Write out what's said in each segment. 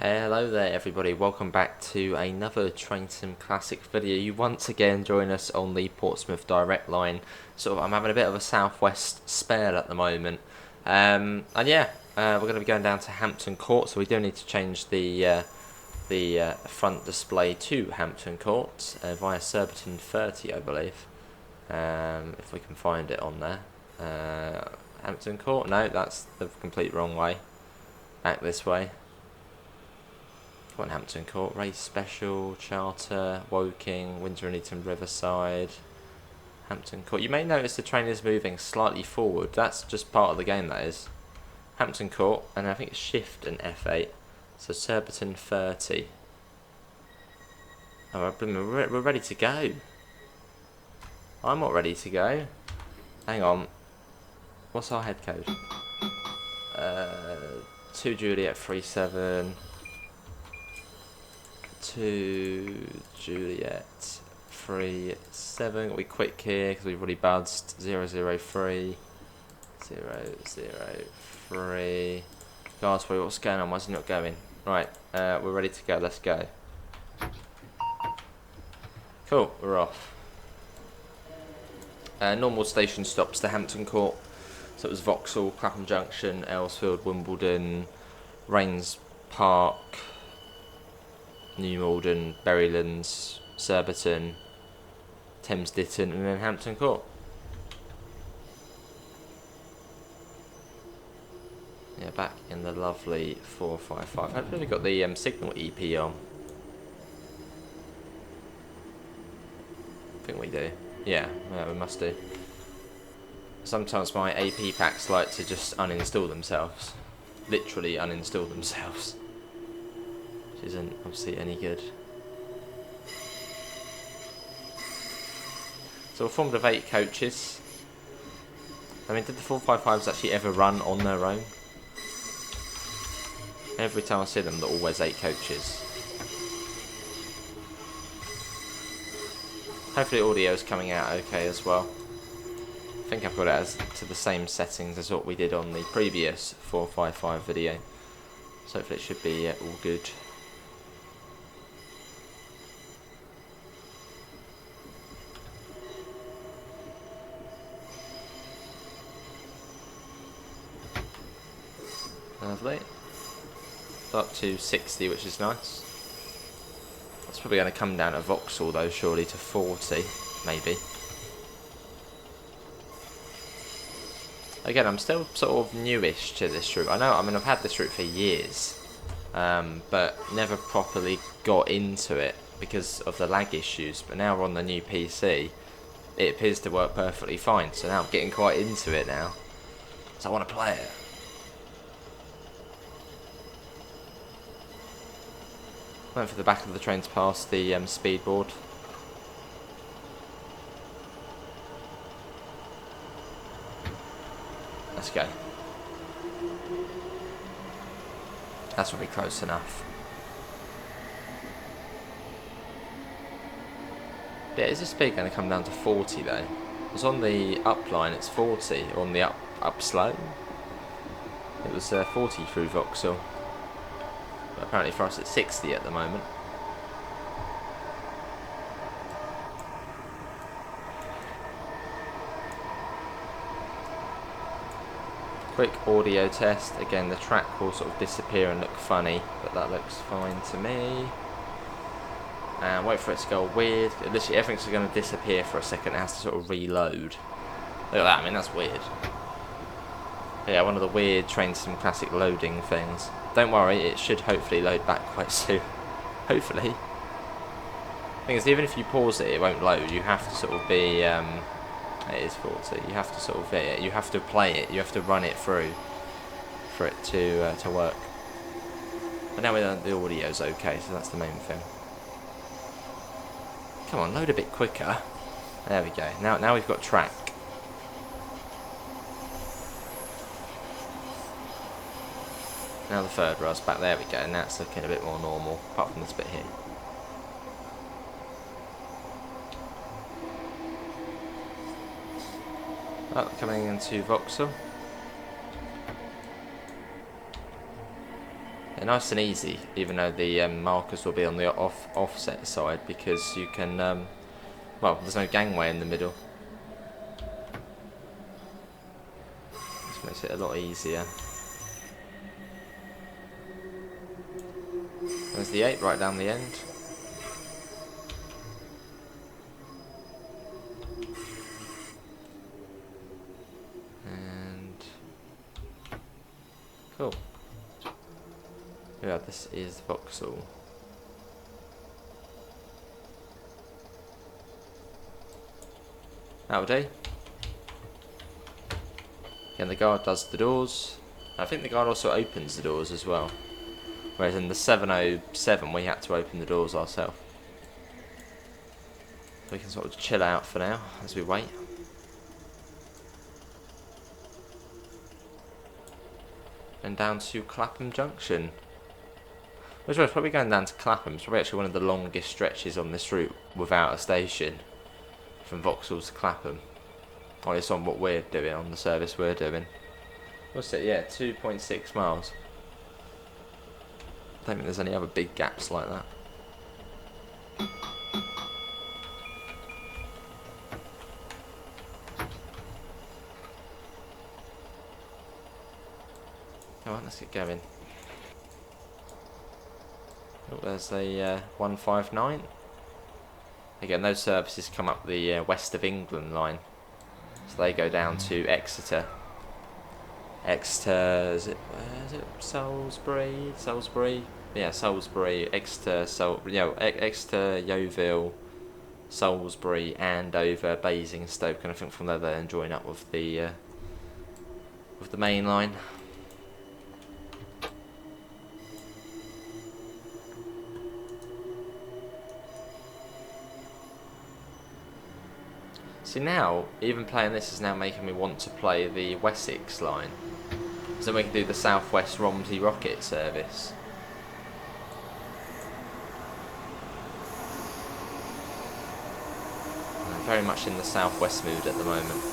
Hello there everybody, welcome back to another Train Sim Classic video. You once again join us on the Portsmouth Direct Line. I'm having a bit of a South West spell at the moment. We're going to be going down to Hampton Court, so we do need to change the front display to Hampton Court via Surbiton 30, I believe. If we can find it on there. Hampton Court? No, that's the complete wrong way. Back this way. Come on, Hampton Court, Race Special, Charter, Woking, Windsor and Eton Riverside, Hampton Court. You may notice the train is moving slightly forward. That's just part of the game, that is. Hampton Court, and I think it's Shift and F8. So Surbiton 30. Oh, we're ready to go. I'm not ready to go. Hang on. What's our head code? 2 Juliet 37. 2 Juliet 37. We quick here because we've already buzzed. 003 003. Guys, what's going on? Why is it not going? Right, we're ready to go. Let's go. Cool, we're off. Normal station stops to Hampton Court. So it was Vauxhall, Clapham Junction, Earlsfield, Wimbledon, Raynes Park, New Malden, Berrylands, Surbiton, Thames Ditton, and then Hampton Court. Yeah, back in the lovely 455. Hopefully we've got the signal EP on. I think we do. Yeah, we must do. Sometimes my AP packs like to just uninstall themselves. Literally uninstall themselves. Which isn't obviously any good. So we're formed of 8 coaches. I mean, did the 455s actually ever run on their own? Every time I see them, they're always 8 coaches. Hopefully audio is coming out okay as well. I think I've got it to the same settings as what we did on the previous 455 video. So hopefully it should be all good. Lovely. Up to 60, which is nice. That's probably going to come down to Vauxhall though, surely to 40, maybe. Again, I'm still sort of newish to this route. I mean, I've had this route for years, but never properly got into it because of the lag issues. But now we're on the new PC, it appears to work perfectly fine. So now I'm getting quite into it now. So I want to play it. Went for the back of the train to pass the speed board. Let's go. That's probably close enough. Yeah, is the speed going to come down to 40 though? It's on the up line, it's 40. On the up slow, it was 40 through Vauxhall. But apparently for us it's 60 at the moment. Quick audio test. Again, the track will sort of disappear and look funny, but that looks fine to me. And wait for it to go weird. Literally everything's going to disappear for a second. It has to sort of reload. Look at that. I mean, that's weird. Yeah, one of the weird Train Sim Classic loading things. Don't worry, it should hopefully load back quite soon. Hopefully. The thing is, even if you pause it, it won't load. You have to sort of be... it is 40. You have to sort of hit it. You have to play it. You have to run it through for it to work. But now the audio's okay, so that's the main thing. Come on, load a bit quicker. There we go. Now we've got track. Now the third row's back. There we go. And that's looking a bit more normal, apart from this bit here. Oh, coming into Vauxhall. nice and easy, even though the markers will be on the offset side, because you can, well, there's no gangway in the middle. This makes it a lot easier. There's the 8 right down the end. And cool. Yeah, this is Vauxhall. That'll do. And the guard does the doors. I think the guard also opens the doors as well. Whereas in the 707 we had to open the doors ourselves. So we can sort of chill out for now as we wait. And down to Clapham Junction. Which was probably going down to Clapham. It's probably actually one of the longest stretches on this route without a station. From Vauxhall to Clapham. Or at least on what we're doing, on the service we're doing. What's it? Yeah, 2.6 miles. I don't think there's any other big gaps like that. Come on, let's get going. Oh, there's a 159. Again, those services come up the West of England line. So they go down to Exeter. Exeter, is it Salisbury? Salisbury? Yeah, Salisbury, Exeter, Exeter, Yeovil, Salisbury, Andover, Basingstoke, and I think from there they then join up with the main line. See, now, even playing this is now making me want to play the Wessex line. So we can do the South West Romsey Rocket service. I'm very much in the South West mood at the moment.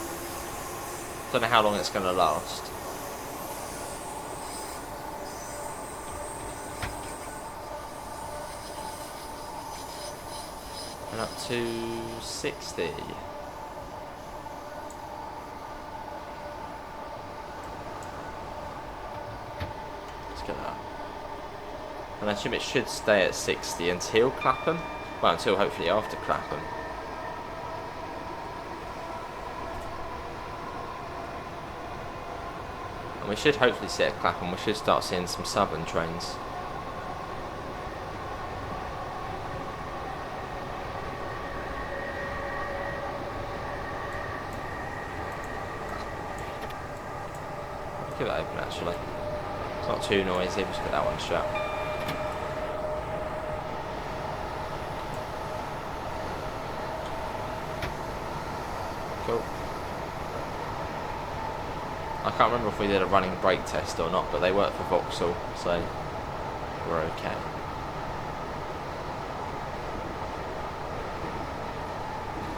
Don't know how long it's going to last. And up to 60. And I assume it should stay at 60 until Clapham. Well, until hopefully after Clapham. And we should hopefully see at Clapham, we should start seeing some southern trains. I'll keep that open actually. It's not too noisy, just put that one shut. Cool. I can't remember if we did a running brake test or not, but they work for Vauxhall, so we're okay.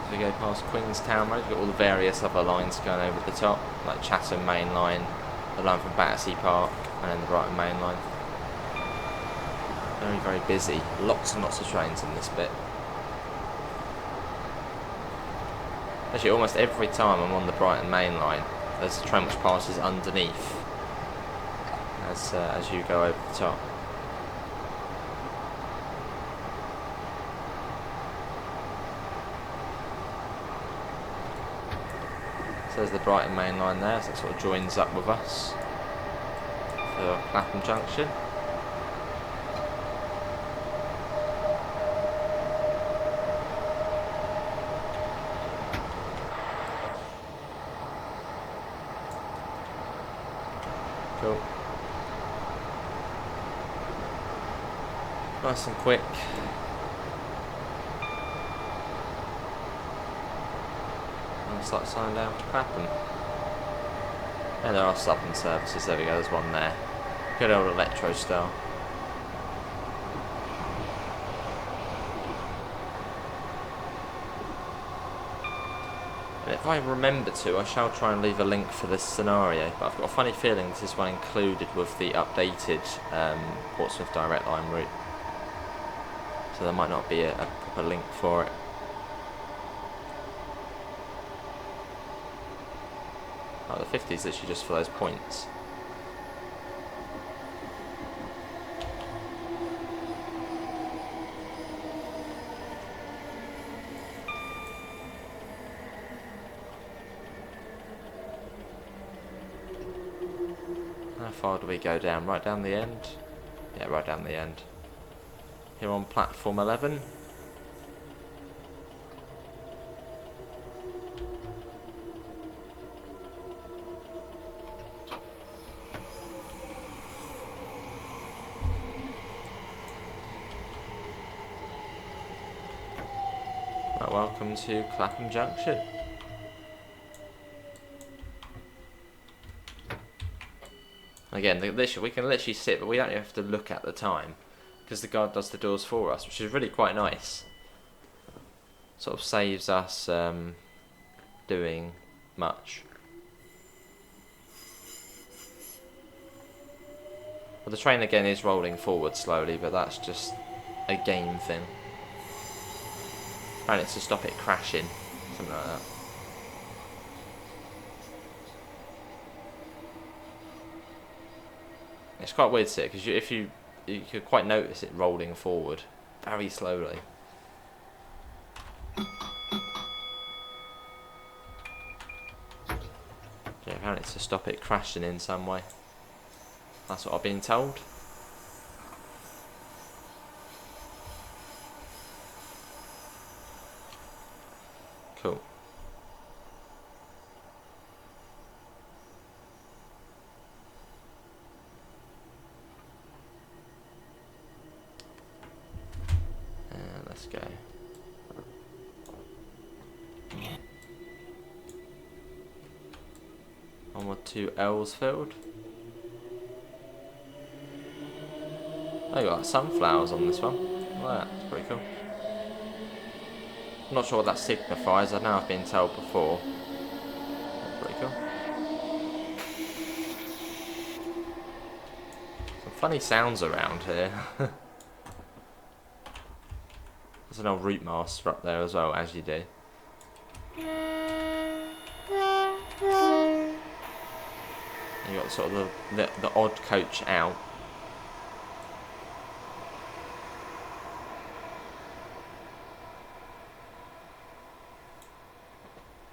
As we go past Queenstown Road, we've got all the various other lines going over the top, like Chatham Mainline, the line from Battersea Park, and then the Brighton Mainline. Very, very busy. Lots and lots of trains in this bit. Actually, almost every time I'm on the Brighton Main Line, there's a train which passes underneath as you go over the top. So there's the Brighton Main Line there, so it sort of joins up with us for Clapham Junction. Cool. Nice and quick. And it's like signing down to Clapham. And there are southern services, there we go, there's one there. Good old electro style. And if I remember to, I shall try and leave a link for this scenario, but I've got a funny feeling this is one included with the updated Portsmouth Direct Line route. So there might not be a proper link for it. Oh, the 50 is literally just for those points. How far do we go down? Right down the end? Yeah, right down the end. Here on platform 11. Right, welcome to Clapham Junction. Again, we can literally sit, but we don't have to look at the time, because the guard does the doors for us, which is really quite nice. Sort of saves us doing much. Well, the train again is rolling forward slowly, but that's just a game thing. And it's to stop it crashing, something like that. It's quite weird to see it, because you could quite notice it rolling forward very slowly. Yeah, apparently it's to stop it crashing in some way. That's what I've been told. Cool. Let's go. Onward to Earlsfield. Oh, you got sunflowers on this one. Well, that's pretty cool. I'm not sure what that signifies. I know I've been told before. That's pretty cool. Some funny sounds around here. There's an old route master up there as well, as you do. And you got sort of the odd coach out.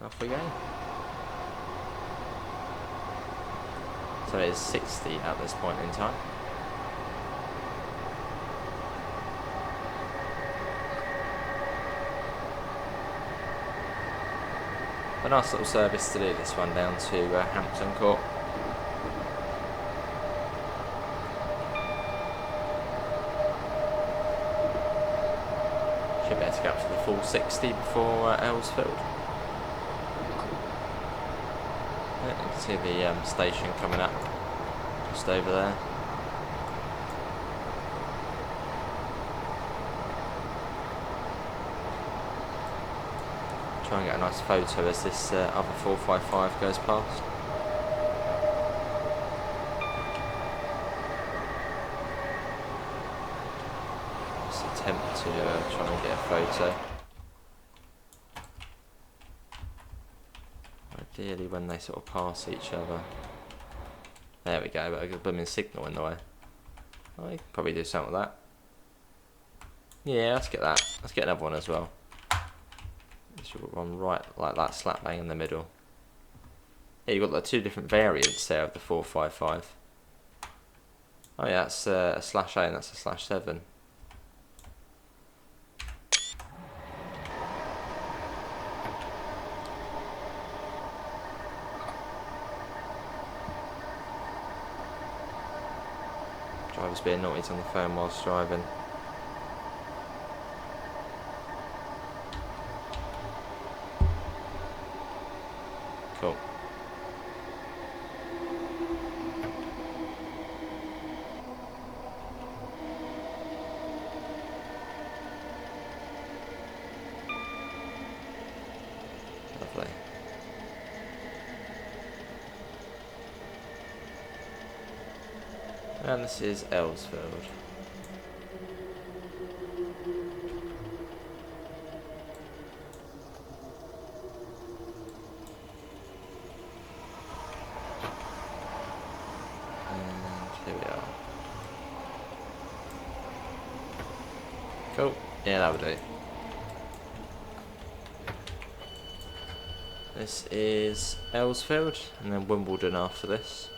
Off we go. So it is 60 at this point in time. A nice little service to do this one down to Hampton Court. Should be able to go up to the full 60 before Earlsfield. Yeah, you can see the station coming up just over there. Try and get a nice photo as this other 455 goes past. Just attempt to try and get a photo. Ideally when they sort of pass each other. There we go, but I got a blooming signal in the way. Oh, you can probably do something with that. Yeah, let's get that. Let's get another one as well. Should run right like that, slap bang in the middle. Yeah, you've got like two different variants there of the 455. Oh yeah, that's a /A and that's a /7. Driver's being naughty on the phone whilst driving. Cool. Lovely. And this is Earlsfield. And here we are. Cool. Yeah, that would do. This is Earlsfield, and then Wimbledon after this.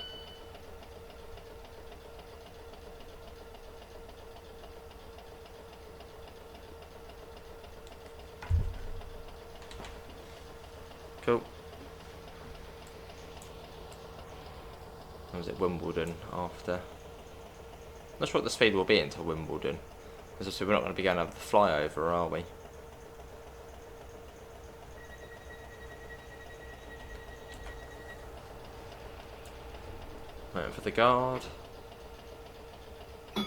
Cool. Or was it Wimbledon after? Not sure what the speed will be until Wimbledon. Because obviously we're not going to be going over the flyover, are we? Waiting for the guard. And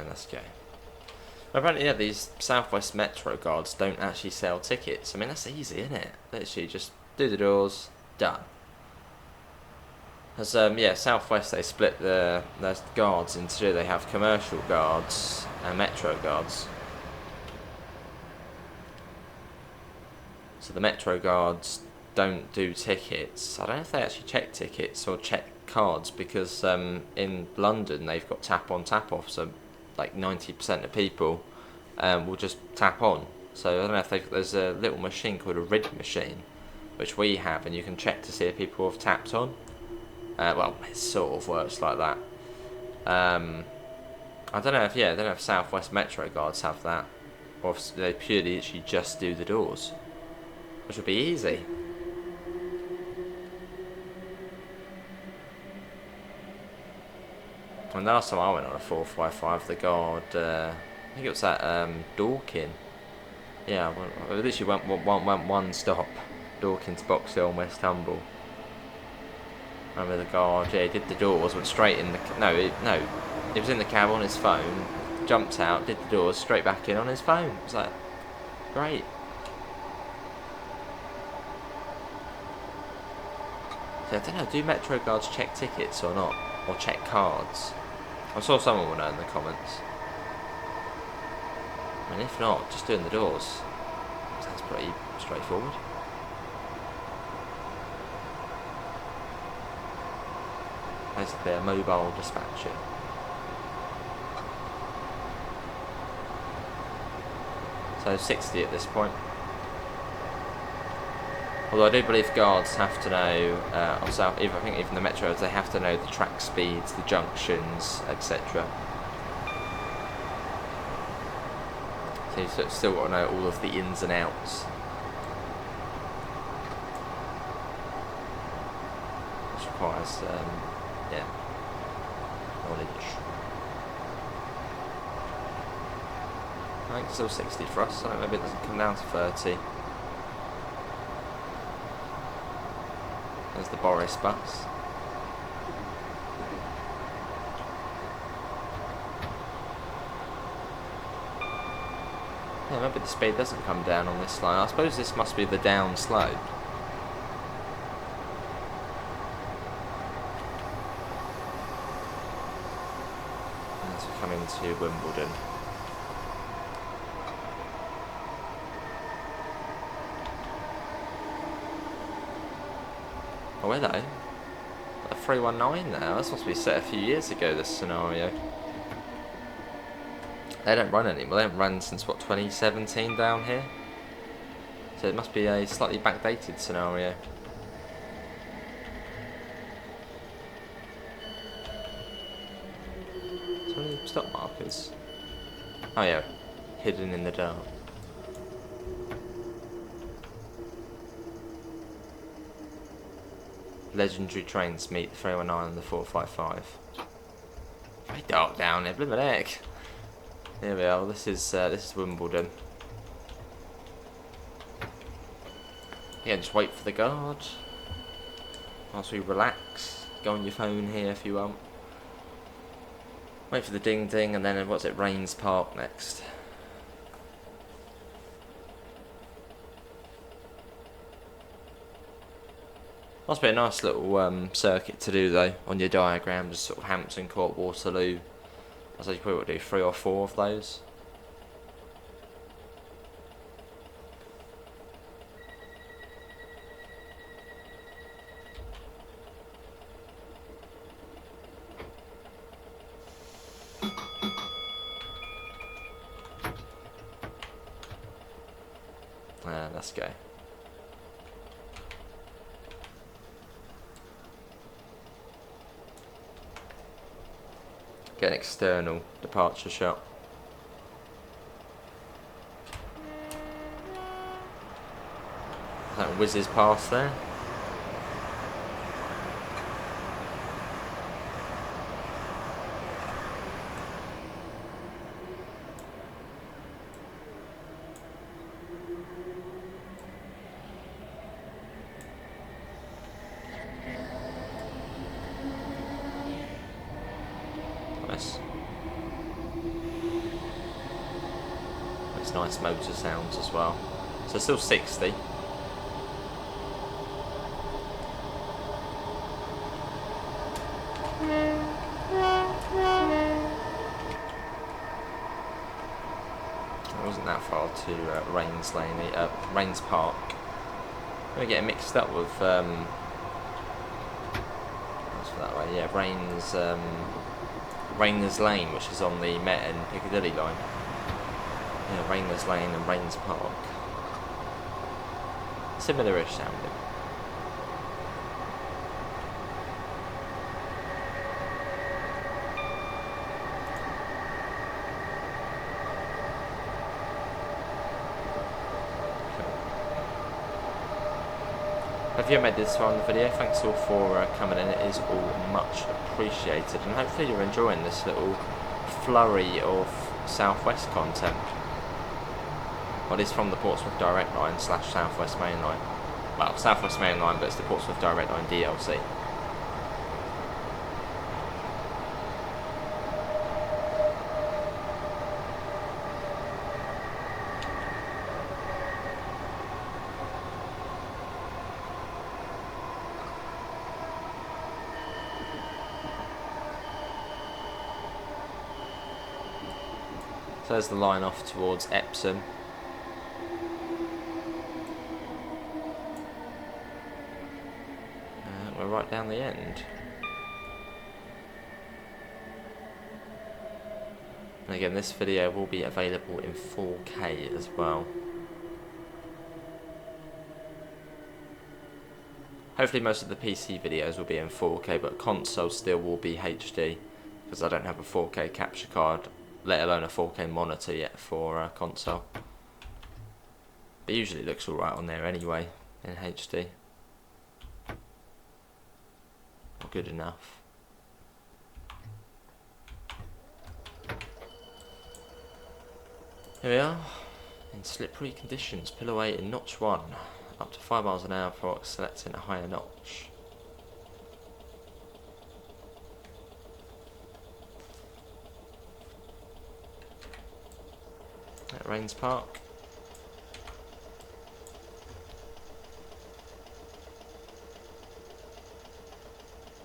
let's go. Apparently, yeah, these South West Metro guards don't actually sell tickets. I mean, that's easy, isn't it? Literally, just do the doors, done. As yeah, South West, they split the guards into two. They have commercial guards and Metro guards. So the Metro guards don't do tickets. I don't know if they actually check tickets or check cards, because in London they've got tap on, tap off. So like 90% of people will just tap on. So I don't know if there's a little machine called a red machine, which we have, and you can check to see if people have tapped on. Well, it sort of works like that. I don't know if South West Metro guards have that, or if they purely actually just do the doors, which would be easy. And the last time I went on a 4x5, the guard, I think it was at Dorking. Yeah, I literally went one stop, Dorking to Box Hill and West Humble. I remember the guard, yeah, he did the doors, went straight in the... he was in the cab on his phone, jumped out, did the doors, straight back in on his phone. It was like, great. So I don't know, do Metro guards check tickets or not? Or check cards? I saw someone will know in the comments. I mean, if not, just doing the doors. Sounds pretty straightforward. Basically a mobile dispatcher. So 60 at this point. Although I do believe guards have to know, I think even the metros, they have to know the track speeds, the junctions, etc. So you still got to know all of the ins and outs. Which requires, yeah, knowledge. I think it's still 60 for us, so maybe it doesn't come down to 30. There's the Boris bus. Yeah, maybe the speed doesn't come down on this line. I suppose this must be the down slope. As we come into Wimbledon. Oh, hello. A 319 now. That's supposed to be set a few years ago, this scenario. They don't run anymore. They haven't run since, what, 2017 down here? So it must be a slightly backdated scenario. So many stop markers. Oh yeah, hidden in the dark. Legendary trains meet the 319 and the 455. Very dark down there, blimmin' heck. Here we are. This is Wimbledon. Yeah, just wait for the guard. Whilst we relax, go on your phone here if you want. Wait for the ding ding, and then what's it? Raynes Park next. Must be a nice little circuit to do though on your diagram, just sort of Hampton Court, Waterloo. I suppose you probably would do 3 or 4 of those. Let's go. Get an external departure shot. That whizzes past there. Nice. Nice motor sounds as well. So still 60. It wasn't that far to Raynes Lane, Raynes Park. I'm gonna get it mixed up with what's that way? Yeah, Raynes Lane, which is on the Met and Piccadilly line. Yeah, Raynes Lane and Raynes Park. Similar-ish sounding. If you made this far in the video, thanks all for coming in. It is all much appreciated, and hopefully you're enjoying this little flurry of South West content. Well, it's from the Portsmouth Direct Line / South West Mainline. Well, South West Mainline, but it's the Portsmouth Direct Line DLC. So there's the line off towards Epsom. We're right down the end. And again, this video will be available in 4K as well. Hopefully most of the PC videos will be in 4K, but console still will be HD, because I don't have a 4K capture card, let alone a 4K monitor yet for console. But usually it looks alright on there anyway, in HD. Not good enough. Here we are, in slippery conditions, pillar 8 in notch 1, up to 5 miles an hour before selecting a higher notch. At Raynes Park.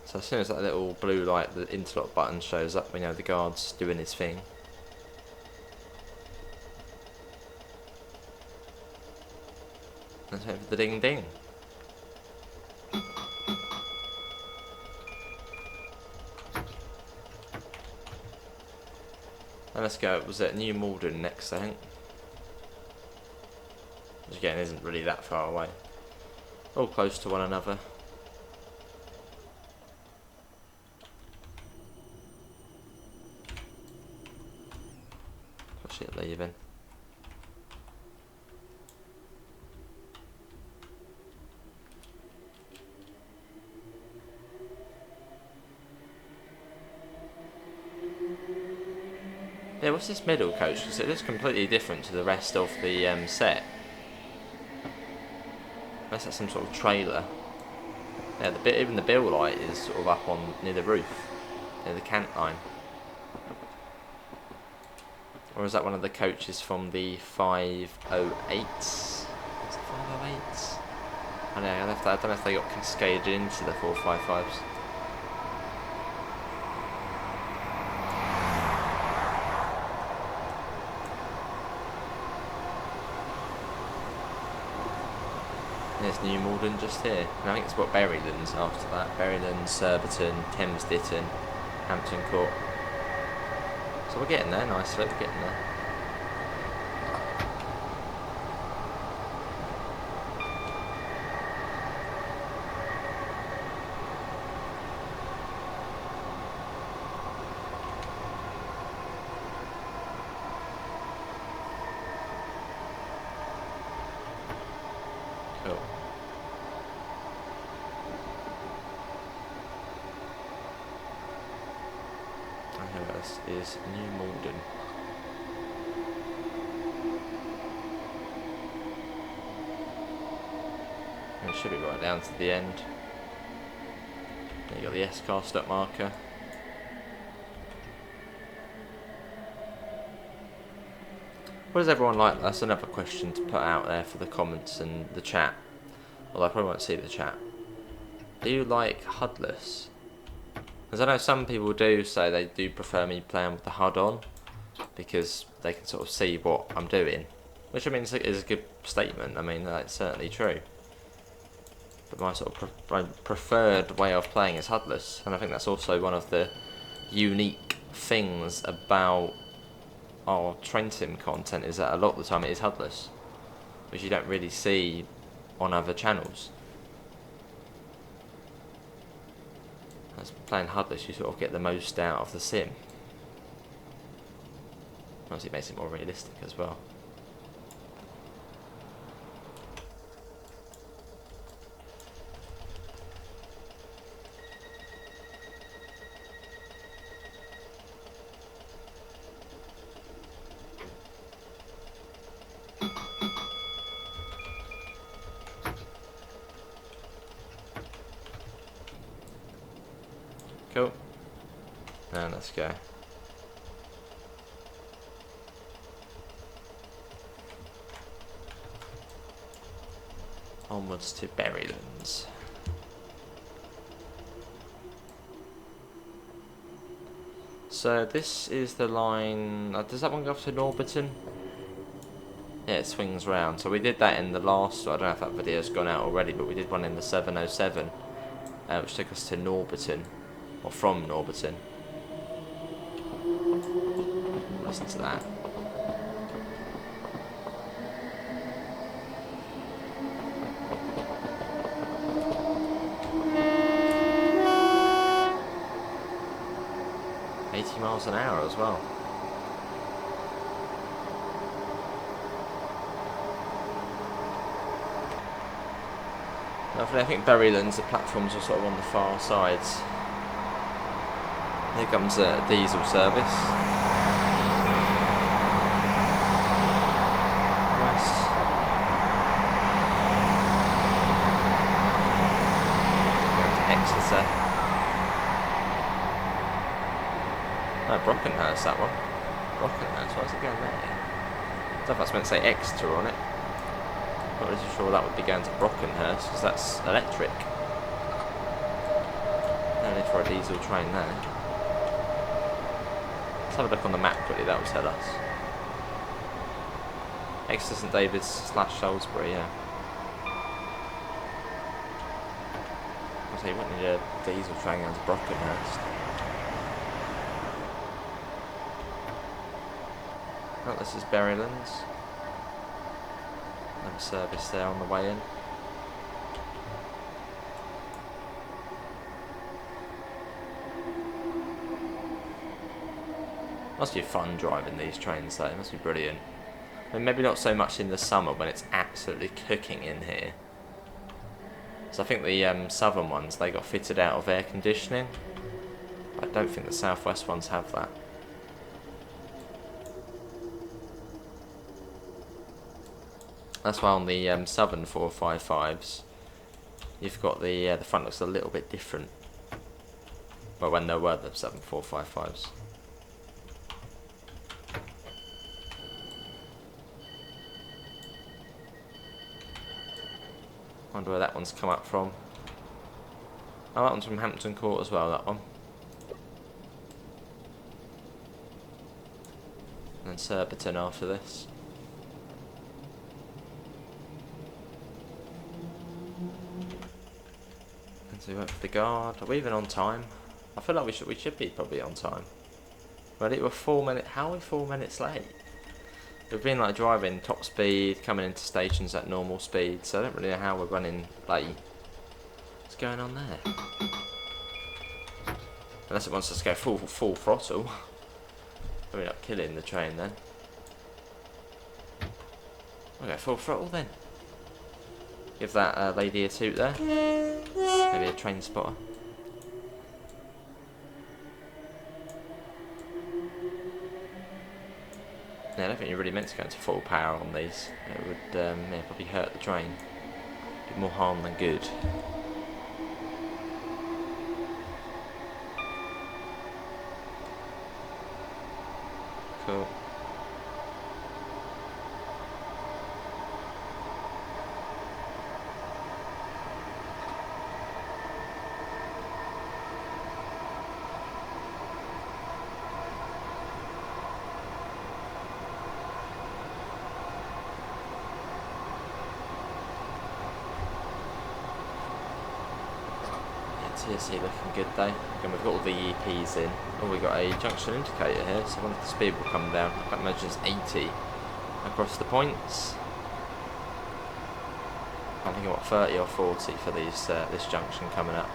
So as soon as that little blue light, the interlock button shows up, we know the guard's doing his thing. Let's wait for the ding ding. And let's go, was it New Malden next, I think? Which again isn't really that far away. All close to one another. What's it leaving? Yeah, what's this middle coach? Because it looks completely different to the rest of the set. Unless that's some sort of trailer. Yeah, even the bill light is sort of up on near the roof, near the cant line. Or is that one of the coaches from the 508s? Is it 508s? I don't know if they got cascaded into the 455s. There's New Malden just here. And I think it's what Berrylands after that. Berrylands, Surbiton, Thames Ditton, Hampton Court. So we're getting there nicely, we're getting there. Cool. And here else is New Malden. And it should be right down to the end. There you got the S-car stop marker. What does everyone like? That's another question to put out there for the comments and the chat. Although I probably won't see the chat. Do you like HUDless? Because I know some people do say they do prefer me playing with the HUD on, because they can sort of see what I'm doing. Which I mean is a good statement. I mean, that's certainly true. But my sort of my preferred way of playing is HUDless. And I think that's also one of the unique things about our train sim content, is that a lot of the time it is HUDless, which you don't really see on other channels. As playing HUDless, you sort of get the most out of the sim. Obviously, it makes it more realistic as well. Cool. And let's go. Onwards to Berrylands. So this is the line. Does that one go off to Norbiton? Yeah, it swings round. So we did that in the last. I don't know if that video's gone out already, but we did one in the 707, which took us to Norbiton. Or from Norbiton. Listen to that. miles an hour as well. Lovely. I think Berrylands, the platforms are sort of on the far sides. Here comes a diesel service. Nice. Going to Exeter. No, Brockenhurst, that one. Brockenhurst, why's it going there? I don't know if that's meant to say Exeter on it. Not really sure that would be going to Brockenhurst, because that's electric. No need for a diesel train there. Let's have a look on the map quickly, that will tell us. Exeter St David's / Salisbury, yeah. I'll say you wouldn't need a diesel train going to Brockenhurst. Oh, this is Berrylands. No service there on the way in. Must be fun driving these trains though, it must be brilliant. I mean, maybe not so much in the summer when it's absolutely cooking in here. So I think the southern ones, they got fitted out of air conditioning. I don't think the South West ones have that. That's why on the southern 455s, you've got the front looks a little bit different. Well, when there were the southern 455s. Wonder where that one's come up from. Oh, that one's from Hampton Court as well, that one. And then Surbiton after this. And so we went for the guard. Are we even on time? I feel like we should be probably on time. But it were 4 minutes. How are we 4 minutes late? We've been like driving top speed, coming into stations at normal speed, so I don't really know how we're running late. What's going on there? Unless it wants us to go full throttle. We're not killing the train then. We'll go full throttle then. Give that lady a toot there. Maybe a train spotter. Yeah, I don't think you're really meant to go into full power on these. It would yeah, probably hurt the train. Do more harm than good. Cool. TSC looking good though. Again, we've got all the EPs in. Oh, we've got a junction indicator here, so I wonder if the speed will come down. I can't imagine it's 80 across the points. I'm thinking what, 30 or 40 for these this junction coming up.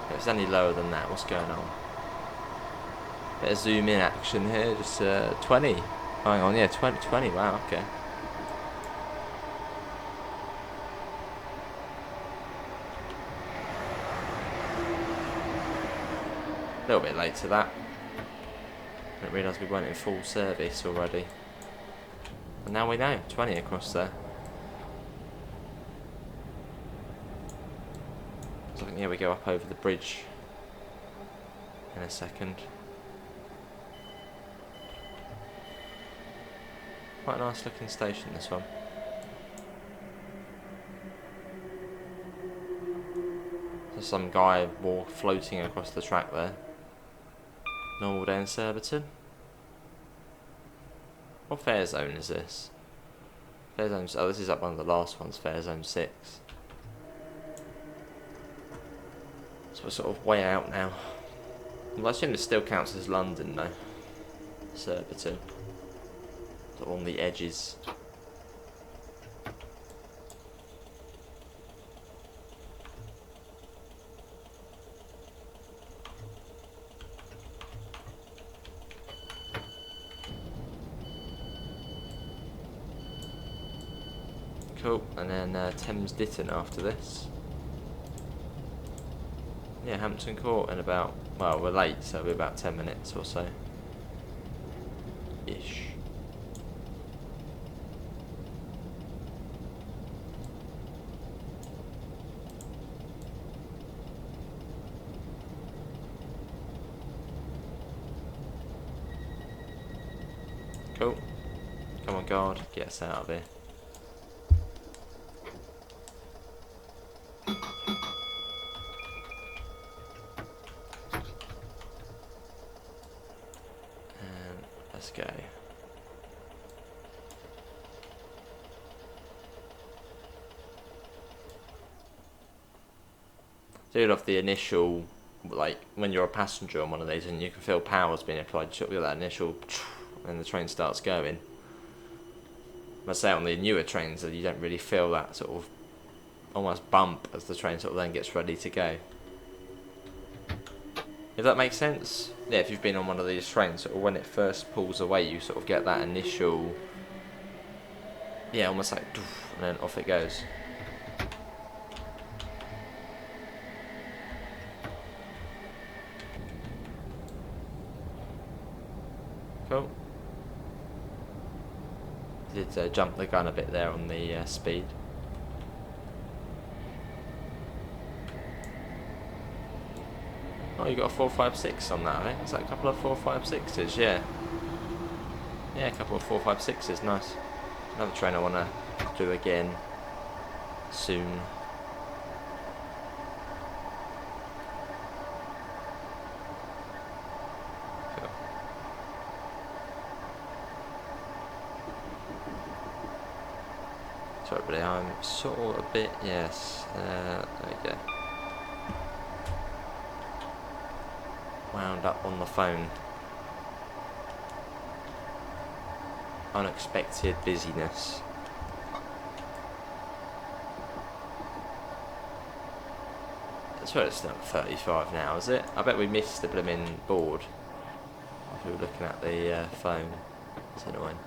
If it's any lower than that, what's going on? Bit of zoom in action here, just 20. Hang on, yeah, 20, wow, okay. A little bit late to that. I didn't realise we weren't in full service already. And now we know, 20 across there. So I think, yeah, we go up over the bridge in a second. Quite a nice looking station, this one. There's some guy floating across the track there. Normal day in Surbiton. What fare zone is this? Fare zone. Oh, this is up one of the last ones. Fare zone 6. So we're sort of way out now. Well, I assume this still counts as London though. Surbiton. Sort of on the edges. Cool, and then Thames Ditton after this. Yeah, Hampton Court in about, well, we're late, so it'll be about 10 minutes or so. Ish. Cool. Come on, guard, get us out of here. Let's go. Do love the initial, like when you're a passenger on one of these and you can feel powers being applied, you sort of get that initial, and the train starts going. I say on the newer trains that you don't really feel that sort of almost bump as the train sort of then gets ready to go. If that makes sense? Yeah, if you've been on one of these trains, sort of when it first pulls away, you sort of get that initial, yeah, almost like, and then off it goes. Cool. Did jump the gun a bit there on the speed. Oh, you got a 456 on that, I think. Is that a couple of 456s? Yeah. Yeah, a couple of 456s, nice. Another train I want to do again. soon. Cool. Sorry, buddy, I'm sort of a bit, yes, there we go. Wound up on the phone. Unexpected busyness. I swear it's not 35 now, is it? I bet we missed the blooming board. If we were looking at the phone. It's annoying.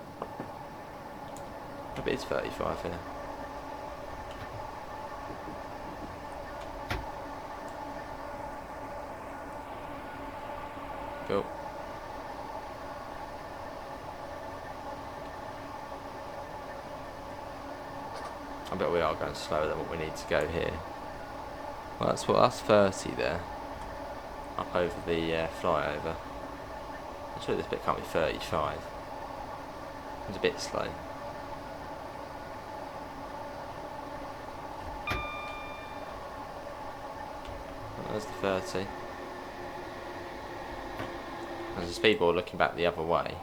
I bet it's 35 here. Cool. I bet we are going slower than what we need to go here. Well, that's 30 there. Up over the flyover. I'm sure this bit can't be 35. It's a bit slow. Oh, there's the 30. There's a speedboard looking back the other way.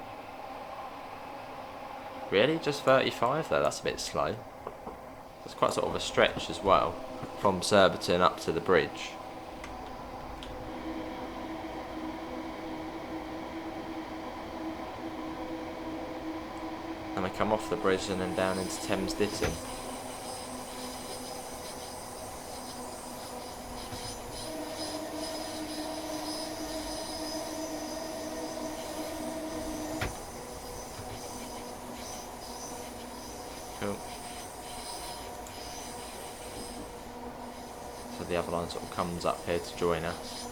Really? Just 35 though? That's a bit slow. It's quite sort of a stretch as well, from Surbiton up to the bridge. And we come off the bridge and then down into Thames Ditton. Cool. So the other line sort of comes up here to join us.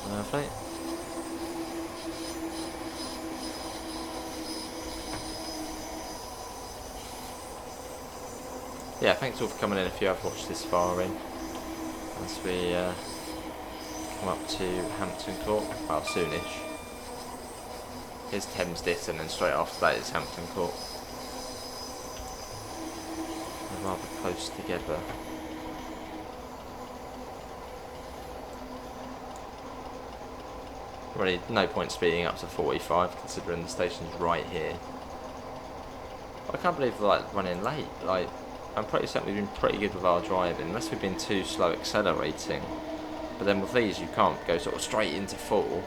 Lovely. Yeah, thanks all for coming in if you have watched this far in. As we come up to Hampton Court, well, soonish. Here's Thames Ditton, and straight after that is Hampton Court. They're rather close together. Really, no point speeding up to 45, considering the station's right here. I can't believe we're like running late. Like, I'm pretty certain we've been pretty good with our driving, unless we've been too slow accelerating. But then with these, you can't go sort of straight into full.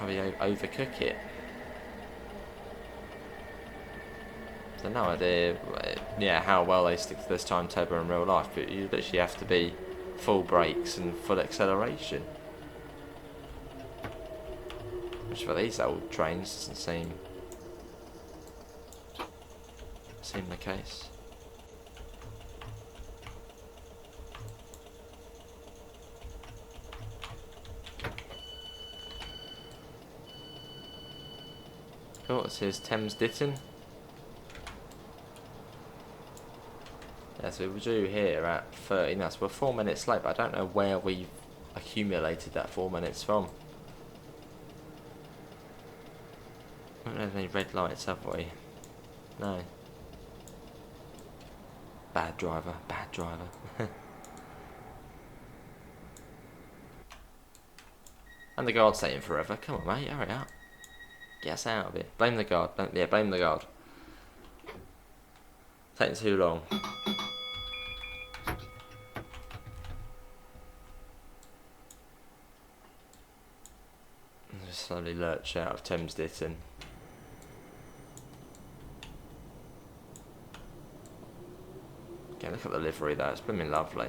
Maybe overcook it. So no idea, yeah, how well they stick to this timetable in real life, but you literally have to be full brakes and full acceleration. Which for these old trains doesn't seem the case. Cool, this is Thames Ditton. Yeah, so we're due here at 30 now, so we're 4 minutes late, but I don't know where we've accumulated that 4 minutes from. We don't have any red lights, have we? No. Bad driver, bad driver. And the guard's staying forever. Come on, mate, hurry up. Get us out of it. Blame the guard. Yeah, blame the guard. Taking too long. Just slowly lurch out of Thames Ditton. Okay, look at the livery though, it's blooming lovely.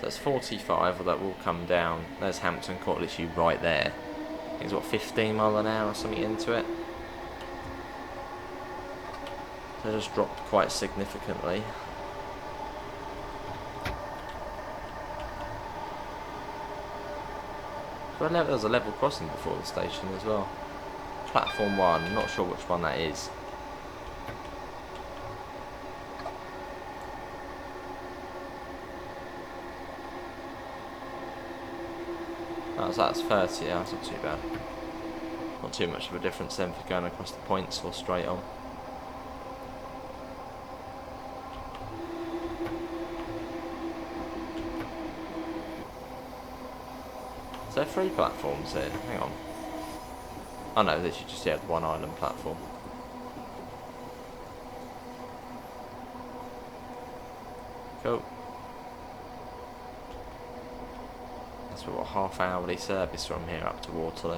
So it's 45, well that will come down. There's Hampton Court literally right there. I think it's what, 15 mile an hour or something into it. So it just dropped quite significantly. But there was a level crossing before the station as well. Platform 1, I'm not sure which one that is. Oh, so that's 30, yeah, that's not too bad. Not too much of a difference then for going across the points or straight on. Is there 3 platforms here? Hang on. Oh no, literally just had one island platform. Cool. That's what, half-hourly service from here up to Waterloo.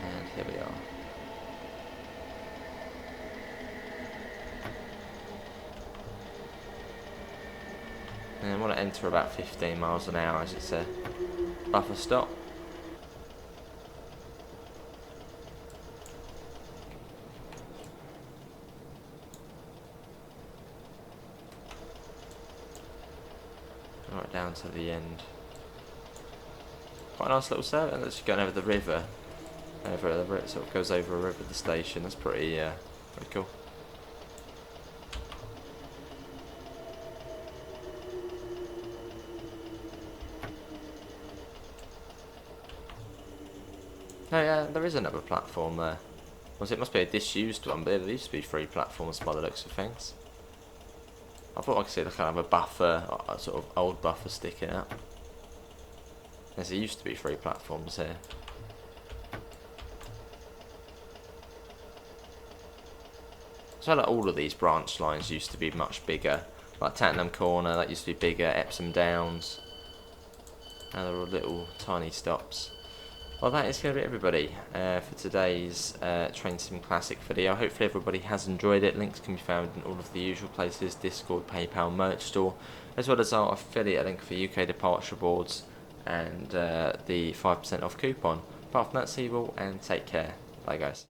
And here we are. And I want to enter about 15 miles an hour as it's a buffer stop. Right down to the end. Quite a nice little service. And it's going over the river. Over the river, sort of goes over a river at the station. That's pretty cool. No, yeah, there is another platform there. Well, it must be a disused one, but there used to be 3 platforms by the looks of things. I thought I could see the kind of a buffer, a sort of old buffer sticking out. Yes, there used to be 3 platforms here. So like all of these branch lines used to be much bigger. Like Tottenham Corner, that used to be bigger, Epsom Downs. And they're all little tiny stops. Well, that is going to be everybody for today's Train Sim Classic video. Hopefully everybody has enjoyed it. Links can be found in all of the usual places: Discord, PayPal, merch store, as well as our affiliate link for UK departure boards and the 5% off coupon. Apart from that, see you all and take care. Bye guys.